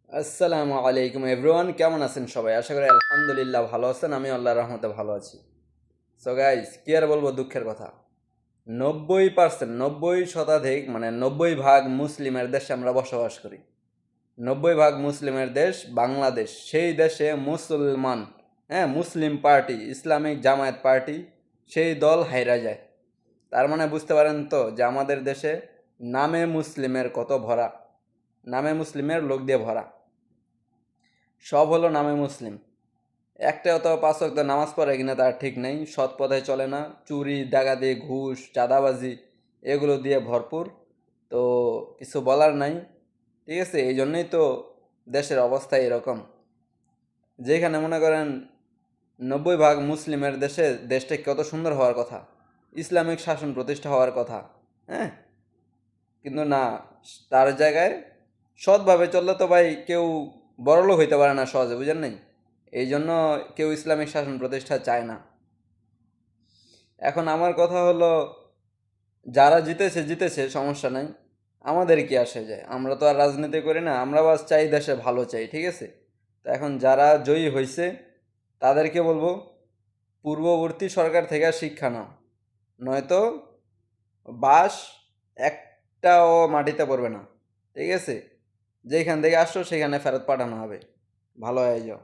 আসসালামু আলাইকুম এভরিওয়ান, কেমন আছেন সবাই? আশা করি আলহামদুলিল্লাহ ভালো আছেন। আমি আল্লাহর রহমতে ভালো আছি। সো গাইস, কি আর বলবো, দুঃখের কথা, 90%, 90% মানে 90 ভাগ মুসলিমের দেশে আমরা বসবাস করি। 90 ভাগ মুসলিমের দেশ বাংলাদেশ। সেই দেশে মুসলমান, হ্যাঁ, মুসলিম পার্টি, ইসলামিক জামায়াত পার্টি, সেই দল হাইরা যায়। তার মানে বুঝতে পারেন তো যে আমাদের দেশে নামে মুসলিমের কত ভরা, নামে মুসলিমের লোক দিয়ে ভরা। সব হলো নামে মুসলিম, একটা অথবা 5 ওয়াক্ত নামাজ পড়ে কিনা তার ঠিক নেই, সৎ পথে চলে না, চুরি ডাকাতি ঘুষ চাঁদাবাজি এগুলো দিয়ে ভরপুর। তো কিছু বলার নাই, ঠিক আছে? এই জন্যই তো দেশের অবস্থা এরকম, যেখানে মনে করেন 90 ভাগ মুসলিমের দেশে দেশটা কত সুন্দর হওয়ার কথা, ইসলামিক শাসন প্রতিষ্ঠা হওয়ার কথা, হ্যাঁ, কিন্তু না, তার জায়গায় সৎভাবে চললে তো ভাই কেউ বড়লোক হইতে পারে না সহজে, বুঝেন নাই? এই জন্য কেউ ইসলামিক শাসন প্রতিষ্ঠা চায় না। এখন আমার কথা হলো, যারা জিতেছে জিতেছে, সমস্যা নাই, আমাদের কি আসে যায়? আমরা তো আর রাজনীতি করি না, আমরা বাস চাই দেশে ভালো চাই, ঠিক আছে? তো এখন যারা জয়ী হয়েছে তাদেরকে বলবো, পূর্ববর্তী সরকার থেকে শিক্ষা নাও, নয়তো বাস একটাও মাটিতে পড়বে না, ঠিক আছে? যেখান থেকে আসছো সেখানে ফেরত পাঠানো হবে। ভালো হয়ে যাও।